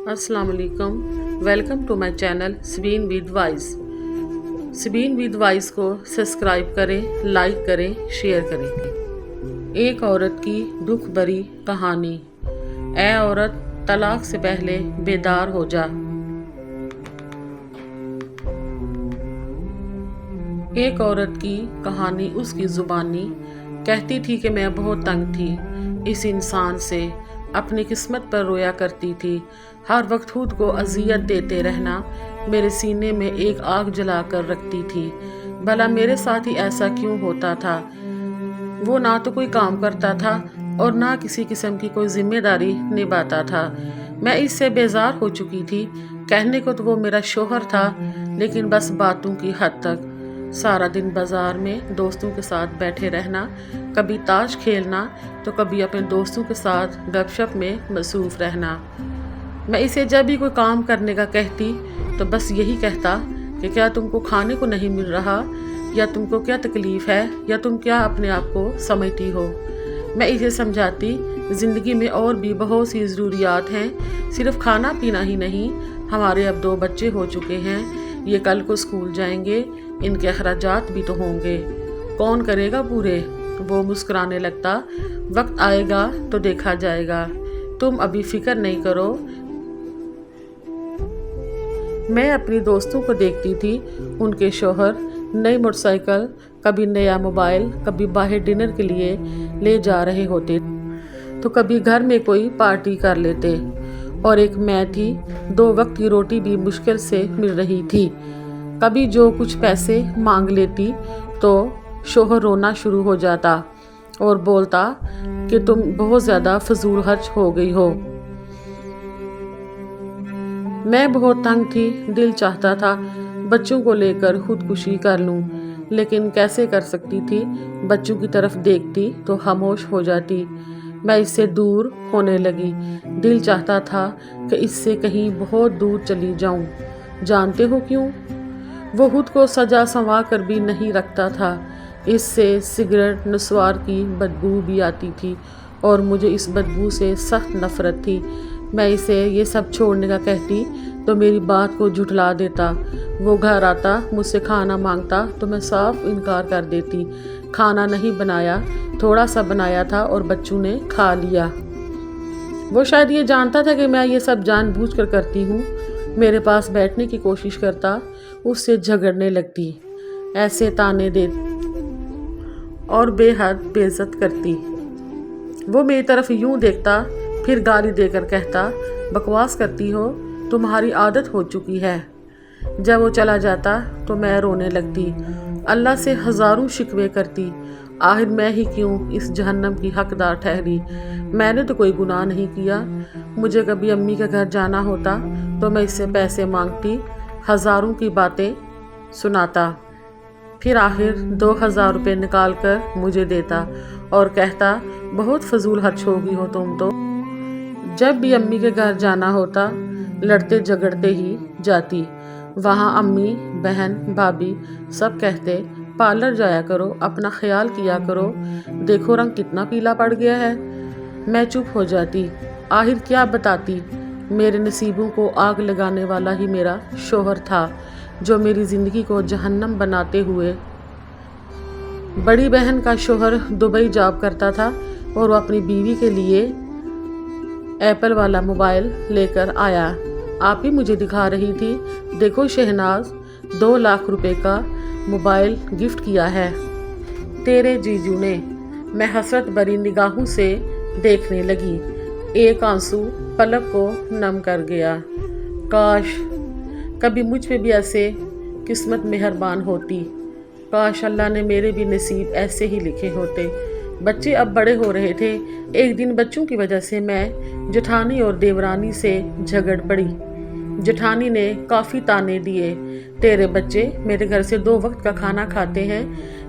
अस्सलाम वालेकुम। Welcome to my channel Sabeen with wise. Sabeen with wise को सब्सक्राइब करें, लाइक करें, शेयर करें। एक औरत की दुख भरी कहानी। ऐ औरत, तलाक से पहले बेदार हो जा। एक औरत की कहानी उसकी जुबानी कहती थी कि मैं बहुत तंग थी इस इंसान से, अपनी किस्मत पर रोया करती थी। हर वक्त खुद को अजियत देते रहना मेरे सीने में एक आग जला कर रखती थी। भला मेरे साथ ही ऐसा क्यों होता था? वो ना तो कोई काम करता था और ना किसी किस्म की कोई जिम्मेदारी निभाता था। मैं इससे बेजार हो चुकी थी। कहने को तो वो मेरा शोहर था, लेकिन बस बातों की हद तक। सारा दिन बाजार में दोस्तों के साथ बैठे रहना, कभी ताश खेलना तो कभी अपने दोस्तों के साथ गपशप में मसरूफ रहना। मैं इसे जब भी कोई काम करने का कहती तो बस यही कहता कि क्या तुमको खाने को नहीं मिल रहा, या तुमको क्या तकलीफ़ है, या तुम क्या अपने आप को समझती हो। मैं इसे समझाती ज़िंदगी में और भी बहुत सी ज़रूरियात हैं, सिर्फ खाना पीना ही नहीं। हमारे अब 2 बच्चे हो चुके हैं, ये कल को स्कूल जाएंगे, इनके अखराजात भी तो होंगे, कौन करेगा पूरे। वो मुस्कुराने लगता, वक्त आएगा तो देखा जाएगा, तुम अभी फिक्र नहीं करो। मैं अपनी दोस्तों को देखती थी, उनके शौहर नई मोटरसाइकिल, कभी नया मोबाइल, कभी बाहर डिनर के लिए ले जा रहे होते, तो कभी घर में कोई पार्टी कर लेते। और एक मैं थी, 2 वक्त की रोटी भी मुश्किल से मिल रही थी। कभी जो कुछ पैसे मांग लेती तो शौहर रोना शुरू हो जाता और बोलता कि तुम बहुत ज़्यादा फजूल खर्च हो गई हो। मैं बहुत तंग थी, दिल चाहता था बच्चों को लेकर खुदकुशी कर लूं, लेकिन कैसे कर सकती थी। बच्चों की तरफ देखती तो खामोश हो जाती। मैं इससे दूर होने लगी। दिल चाहता था कि इससे कहीं बहुत दूर चली जाऊं। जानते हो क्यों? वो खुद को सजा संवार कर भी नहीं रखता था। इससे सिगरेट नस्वार की बदबू भी आती थी और मुझे इस बदबू से सख्त नफरत थी। मैं इसे ये सब छोड़ने का कहती तो मेरी बात को झुठला देता। वो घर आता, मुझसे खाना मांगता तो मैं साफ इनकार कर देती। खाना नहीं बनाया, थोड़ा सा बनाया था और बच्चों ने खा लिया। वो शायद ये जानता था कि मैं ये सब जानबूझकर करती हूँ। मेरे पास बैठने की कोशिश करता, उससे झगड़ने लगती, ऐसे ताने दे और बेहद बेइज्जत करती। वो मेरी तरफ यूं देखता, फिर गाली देकर कहता, बकवास करती हो, तुम्हारी आदत हो चुकी है। जब वो चला जाता तो मैं रोने लगती, अल्लाह से हज़ारों शिकवे करती। आखिर मैं ही क्यों इस जहन्नम की हकदार ठहरी? मैंने तो कोई गुनाह नहीं किया। मुझे कभी अम्मी के घर जाना होता तो मैं इससे पैसे मांगती, हज़ारों की बातें सुनाता, फिर आखिर 2000 रुपये निकाल कर मुझे देता और कहता, बहुत फजूल खर्च होगी हो तुम तो। जब भी अम्मी के घर जाना होता, लड़ते झगड़ते ही जाती। वहाँ अम्मी, बहन, भाभी सब कहते, पार्लर जाया करो, अपना ख्याल किया करो, देखो रंग कितना पीला पड़ गया है। मैं चुप हो जाती। आखिर क्या बताती? मेरे नसीबों को आग लगाने वाला ही मेरा शौहर था, जो मेरी ज़िंदगी को जहन्नम बनाते हुए। बड़ी बहन का शौहर दुबई जॉब करता था और वो अपनी बीवी के लिए एप्पल वाला मोबाइल लेकर आया। आप ही मुझे दिखा रही थी, देखो शहनाज, 2 लाख रुपए का मोबाइल गिफ्ट किया है तेरे जीजू ने। मैं हसरत भरी निगाहों से देखने लगी। एक आंसू पलक को नम कर गया। काश कभी मुझ पे भी ऐसे किस्मत मेहरबान होती। काश अल्लाह ने मेरे भी नसीब ऐसे ही लिखे होते। बच्चे अब बड़े हो रहे थे। एक दिन बच्चों की वजह से मैं जेठानी और देवरानी से झगड़ पड़ी। जेठानी ने काफ़ी ताने दिए, तेरे बच्चे मेरे घर से 2 वक्त का खाना खाते हैं,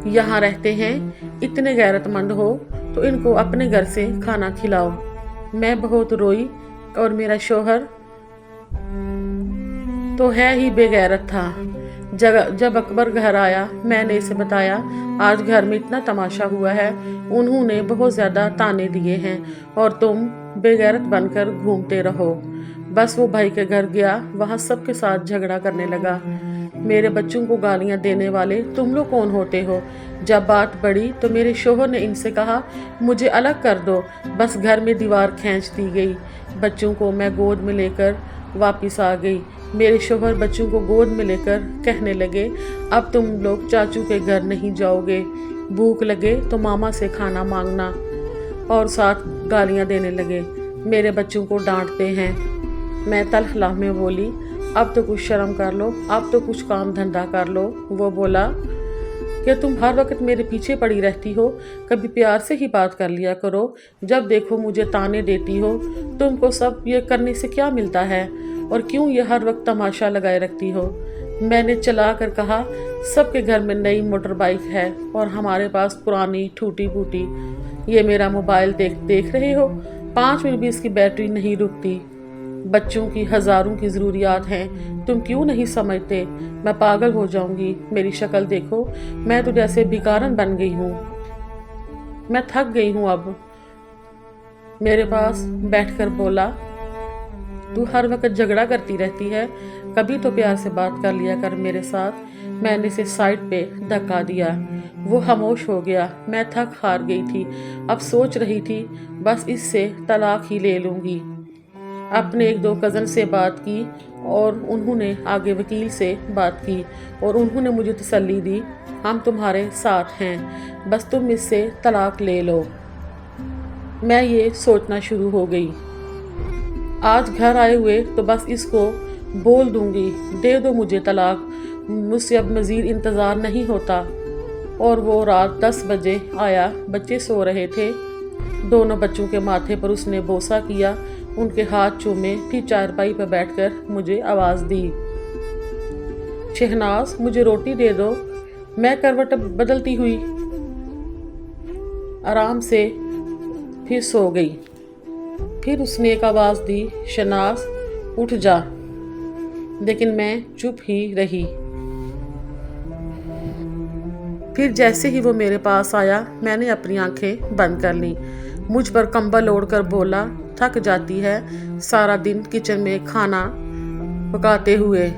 यहाँ रहते हैं, इतने गैरतमंद हो तो इनको अपने घर से खाना खिलाओ। मैं बहुत रोई और मेरा शौहर तो है ही बेगैरत था। जब अकबर घर आया, मैंने इसे बताया, आज घर में इतना तमाशा हुआ है, उन्होंने बहुत ज़्यादा ताने दिए हैं और तुम बेगैरत बनकर घूमते रहो। बस वो भाई के घर गया, वहाँ सबके साथ झगड़ा करने लगा। मेरे बच्चों को गालियाँ देने वाले तुम लोग कौन होते हो? जब बात बढ़ी तो मेरे शोहर ने इनसे कहा मुझे अलग कर दो। बस घर में दीवार खींच दी गई। बच्चों को मैं गोद में लेकर वापस आ गई। मेरे शोहर बच्चों को गोद में लेकर कहने लगे अब तुम लोग चाचू के घर नहीं जाओगे, भूख लगे तो मामा से खाना मांगना, और साथ गालियाँ देने लगे। मेरे बच्चों को डांटते हैं। मैं तलखला में बोली अब तो कुछ शर्म कर लो, अब तो कुछ काम धंधा कर लो। वो बोला कि तुम हर वक्त मेरे पीछे पड़ी रहती हो, कभी प्यार से ही बात कर लिया करो, जब देखो मुझे ताने देती हो। तुमको सब ये करने से क्या मिलता है, और क्यों ये हर वक्त तमाशा लगाए रखती हो? मैंने चला कर कहा सबके घर में नई मोटर बाइक है और हमारे पास पुरानी टूटी फूटी। ये मेरा मोबाइल देख रहे हो, 5 मिनट भी इसकी बैटरी नहीं रुकती। बच्चों की हज़ारों की ज़रूरियात हैं, तुम क्यों नहीं समझते? मैं पागल हो जाऊंगी। मेरी शक्ल देखो, मैं तो जैसे भिखारन बन गई हूँ। मैं थक गई हूँ। अब मेरे पास बैठकर बोला तू हर वक्त झगड़ा करती रहती है, कभी तो प्यार से बात कर लिया कर मेरे साथ। मैंने इसे साइड पे धक्का दिया। वो खामोश हो गया। मैं थक हार गई थी। अब सोच रही थी बस इससे तलाक ही ले लूँगी। अपने 1-2 कज़न से बात की और उन्होंने आगे वकील से बात की और उन्होंने मुझे तसल्ली दी हम तुम्हारे साथ हैं, बस तुम इससे तलाक ले लो। मैं ये सोचना शुरू हो गई। आज घर आए हुए तो बस इसको बोल दूंगी दे दो मुझे तलाक, मुझसे अब मज़ीद इंतज़ार नहीं होता। और वो रात 10 बजे आया। बच्चे सो रहे थे। दोनों बच्चों के माथे पर उसने बोसा किया, उनके हाथ चूमे, फिर चारपाई पर बैठकर मुझे आवाज़ दी शहनाज मुझे रोटी दे दो। मैं करवट बदलती हुई आराम से फिर सो गई। फिर उसने एक आवाज़ दी शहनाज उठ जा, लेकिन मैं चुप ही रही। फिर जैसे ही वो मेरे पास आया मैंने अपनी आंखें बंद कर ली। मुझ पर कंबल ओढ़कर बोला थक जाती है सारा दिन किचन में खाना पकाते हुए।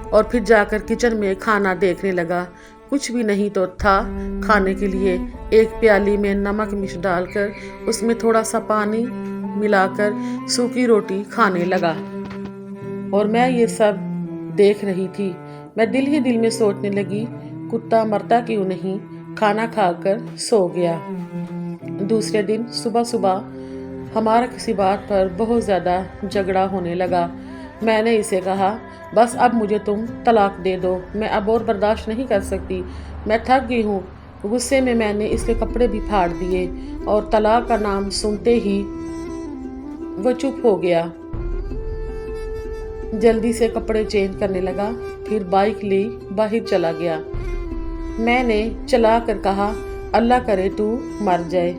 और फिर जाकर किचन में खाना देखने लगा। कुछ भी नहीं तो था खाने के लिए। एक प्याली में नमक मिर्च डालकर उसमें थोड़ा सा पानी मिलाकर सूखी रोटी खाने लगा और मैं ये सब देख रही थी। मैं दिल ही दिल में सोचने लगी कुत्ता मरता क्यों नहीं, खाना खाकर सो गया। दूसरे दिन सुबह सुबह हमारा किसी बात पर बहुत ज़्यादा झगड़ा होने लगा। मैंने इसे कहा बस अब मुझे तुम तलाक दे दो, मैं अब और बर्दाश्त नहीं कर सकती, मैं थक गई हूँ। गुस्से में मैंने इसके कपड़े भी फाड़ दिए और तलाक का नाम सुनते ही वो चुप हो गया। जल्दी से कपड़े चेंज करने लगा, फिर बाइक ली बाहर चला गया। मैंने चला कर कहा अल्लाह करे तू मर जाए,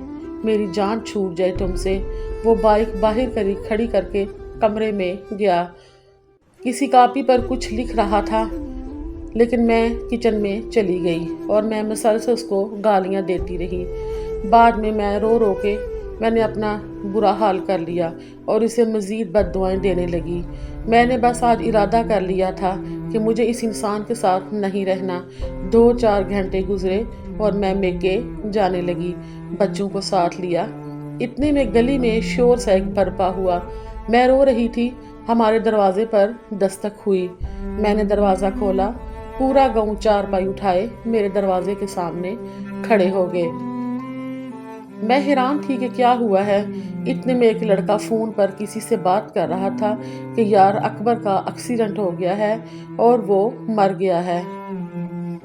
मेरी जान छूट जाए तुमसे। वो बाइक बाहर खड़ी करके कमरे में गया। किसी कॉपी पर कुछ लिख रहा था, लेकिन मैं किचन में चली गई और मैं मुसलसल उसको गालियां देती रही। बाद में मैं रो रो के मैंने अपना बुरा हाल कर लिया और इसे मज़ीद बद्दुआएं देने लगी। मैंने बस आज इरादा कर लिया था कि मुझे इस इंसान के साथ नहीं रहना। 2-4 घंटे गुजरे और मैं मेके जाने लगी, बच्चों को साथ लिया। इतने में गली में शोर सा एक बरपा हुआ। मैं रो रही थी। हमारे दरवाजे पर दस्तक हुई। मैंने दरवाज़ा खोला। पूरा गांव चारपाई उठाए मेरे दरवाजे के सामने खड़े हो गए। मैं हैरान थी कि क्या हुआ है। इतने में एक लड़का फ़ोन पर किसी से बात कर रहा था कि यार अकबर का एक्सीडेंट हो गया है और वो मर गया है।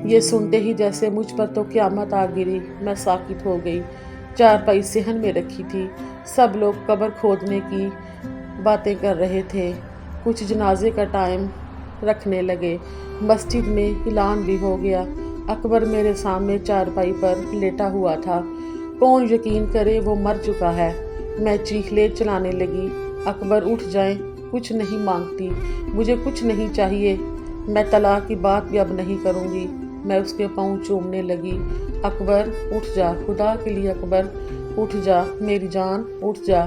ये सुनते ही जैसे मुझ पर तो क़यामत आ गिरी। मैं साकित हो गई। चारपाई सेहन में रखी थी। सब लोग कब्र खोदने की बातें कर रहे थे। कुछ जनाजे का टाइम रखने लगे। मस्जिद में ऐलान भी हो गया। अकबर मेरे सामने चारपाई पर लेटा हुआ था। कौन यकीन करे वो मर चुका है। मैं चीखले चलाने लगी, अकबर उठ जाए, कुछ नहीं मांगती, मुझे कुछ नहीं चाहिए, मैं तलाक की बात भी अब नहीं करूँगी। मैं उसके पाँव चूमने लगी। अकबर उठ जा, खुदा के लिए अकबर उठ जा, मेरी जान उठ जा।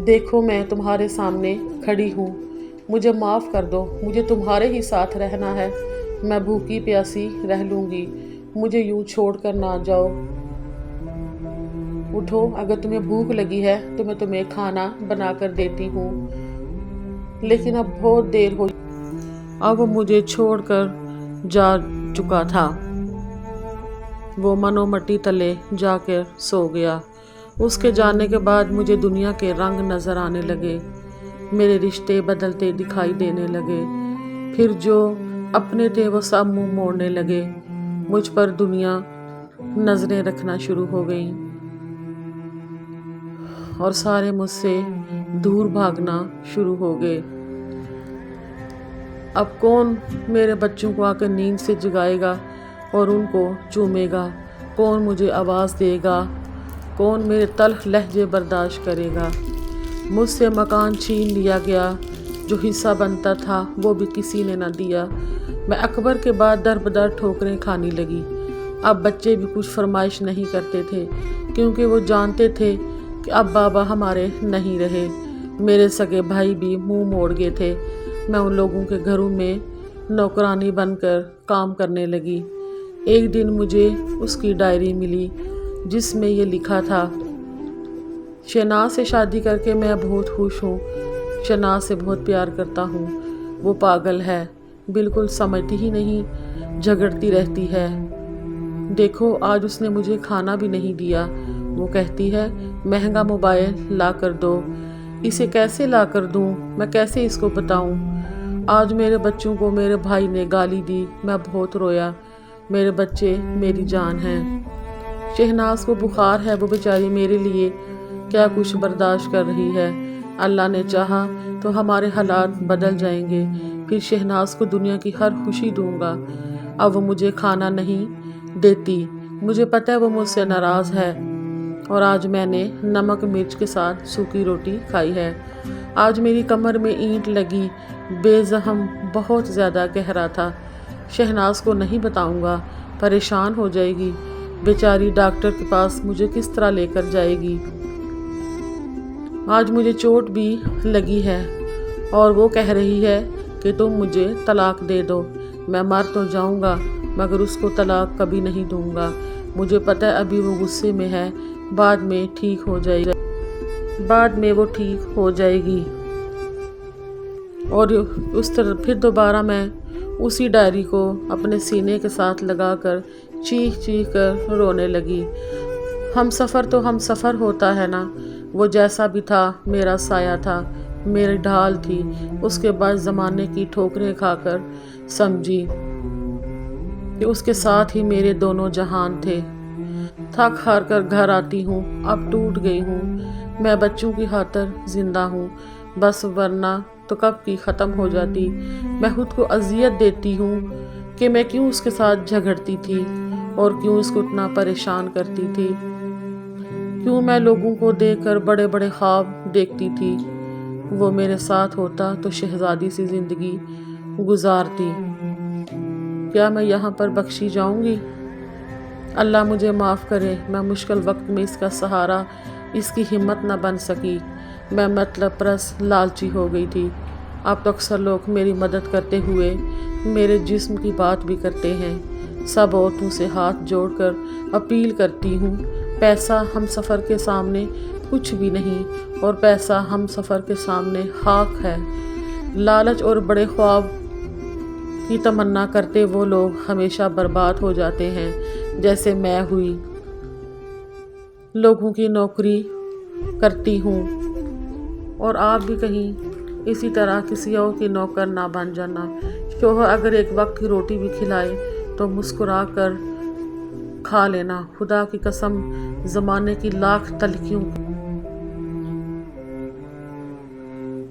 دیکھو میں تمہارے سامنے کھڑی ہوں، مجھے معاف کر دو، مجھے تمہارے ہی ساتھ رہنا ہے، میں بھوکی پیاسی رہ لوں گی، مجھے یوں چھوڑ کر نہ جاؤ۔ اٹھو، اگر تمہیں بھوک لگی ہے تو میں تمہیں کھانا بنا کر دیتی ہوں، لیکن اب بہت دیر ہو، اب وہ مجھے چھوڑ کر جا چکا تھا۔ وہ منو مٹی تلے جا کر سو گیا۔ اس کے جانے کے بعد مجھے دنیا کے رنگ نظر آنے لگے، میرے رشتے بدلتے دکھائی دینے لگے، پھر جو اپنے تھے وہ سب منہ موڑنے لگے، مجھ پر دنیا نظریں رکھنا شروع ہو گئیں اور سارے مجھ سے دور بھاگنا شروع ہو گئے۔ اب کون میرے بچوں کو آ کر نیند سے جگائے گا اور ان کو چومے گا؟ کون مجھے آواز دے گا؟ کون میرے تلخ لہجے برداشت کرے گا؟ مجھ سے مکان چھین لیا گیا، جو حصہ بنتا تھا وہ بھی کسی نے نہ دیا۔ میں اکبر کے بعد در بدر ٹھوکریں کھانے لگی۔ اب بچے بھی کچھ فرمائش نہیں کرتے تھے، کیونکہ وہ جانتے تھے کہ اب بابا ہمارے نہیں رہے۔ میرے سگے بھائی بھی منہ موڑ گئے تھے۔ میں ان لوگوں کے گھروں میں نوکرانی بن کر کام کرنے لگی۔ ایک دن مجھے اس کی ڈائری ملی جس میں یہ لکھا تھا: شہناز سے شادی کر کے میں بہت خوش ہوں، شہناز سے بہت پیار کرتا ہوں، وہ پاگل ہے، بالکل سمجھتی ہی نہیں، جھگڑتی رہتی ہے۔ دیکھو آج اس نے مجھے کھانا بھی نہیں دیا، وہ کہتی ہے مہنگا موبائل لا کر دو، اسے کیسے لا کر دوں، میں کیسے اس کو بتاؤں؟ آج میرے بچوں کو میرے بھائی نے گالی دی، میں بہت رویا، میرے بچے میری جان ہیں۔ شہناز کو بخار ہے، وہ بیچاری میرے لیے کیا کچھ برداشت کر رہی ہے۔ اللہ نے چاہا تو ہمارے حالات بدل جائیں گے، پھر شہناز کو دنیا کی ہر خوشی دوں گا۔ اب وہ مجھے کھانا نہیں دیتی، مجھے پتہ ہے وہ مجھ سے ناراض ہے، اور آج میں نے نمک مرچ کے ساتھ سوکھی روٹی کھائی ہے۔ آج میری کمر میں اینٹ لگی، بے زخم بہت زیادہ گہرا تھا۔ شہناز کو نہیں بتاؤں گا، پریشان ہو جائے گی، بیچاری ڈاکٹر کے پاس مجھے کس طرح لے کر جائے گی۔ آج مجھے چوٹ بھی لگی ہے اور وہ کہہ رہی ہے کہ تم مجھے طلاق دے دو۔ میں مر تو جاؤں گا مگر اس کو طلاق کبھی نہیں دوں گا۔ مجھے پتہ ہے ابھی وہ غصے میں ہے، بعد میں وہ ٹھیک ہو جائے گی۔ اور اس طرح پھر دوبارہ میں اسی ڈائری کو اپنے سینے کے ساتھ لگا کر چیخ چیخ کر رونے لگی۔ ہم سفر تو ہم سفر ہوتا ہے نا، وہ جیسا بھی تھا میرا سایہ تھا، میری ڈھال تھی۔ اس کے بعد زمانے کی ٹھوکریں کھا کر سمجھی کہ اس کے ساتھ ہی میرے دونوں جہان تھے۔ تھک ہار کر گھر آتی ہوں، اب ٹوٹ گئی ہوں، میں بچوں کی خاطر زندہ ہوں، بس ورنہ تو کب کی ختم ہو جاتی۔ میں خود کو اذیت دیتی ہوں کہ میں کیوں اس کے ساتھ جھگڑتی تھی اور کیوں اس کو اتنا پریشان کرتی تھی، کیوں میں لوگوں کو دیکھ کر بڑے بڑے خواب دیکھتی تھی۔ وہ میرے ساتھ ہوتا تو شہزادی سی زندگی گزارتی۔ کیا میں یہاں پر بخشی جاؤں گی؟ اللہ مجھے معاف کرے، میں مشکل وقت میں اس کا سہارا، اس کی ہمت نہ بن سکی۔ میں مطلب پرست لالچی ہو گئی تھی۔ اب تو اکثر لوگ میری مدد کرتے ہوئے میرے جسم کی بات بھی کرتے ہیں۔ سب عورتوں سے ہاتھ جوڑ کر اپیل کرتی ہوں، پیسہ ہم سفر کے سامنے کچھ بھی نہیں، اور پیسہ ہم سفر کے سامنے خاک ہے۔ لالچ اور بڑے خواب کی تمنا کرتے وہ لوگ ہمیشہ برباد ہو جاتے ہیں، جیسے میں ہوئی۔ لوگوں کی نوکری کرتی ہوں، اور آپ بھی کہیں اسی طرح کسی اور کی نوکر نہ بن جانا۔ شوہر اگر ایک وقت کی روٹی بھی کھلائے تو مسکرا کر کھا لینا۔ خدا کی قسم، زمانے کی لاکھ تلخیوں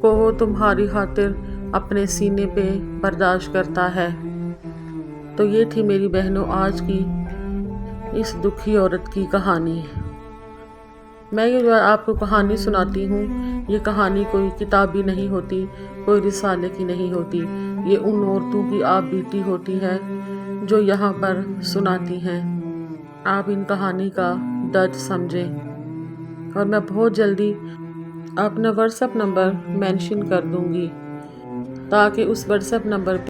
کو وہ تمہاری خاطر اپنے سینے پہ برداشت کرتا ہے۔ تو یہ تھی میری بہنوں آج کی اس دکھی عورت کی کہانی۔ میں یہ جو آپ کو کہانی سناتی ہوں، یہ کہانی کوئی کتابی نہیں ہوتی، کوئی رسالے کی نہیں ہوتی، یہ ان عورتوں کی آپ بیتی ہوتی ہے جو یہاں پر سناتی ہیں۔ آپ ان کہانی کا درد سمجھیں، اور میں بہت جلدی اپنا واٹس ایپ نمبر مینشن کر دوں گی تاکہ اس واٹس ایپ نمبر پہ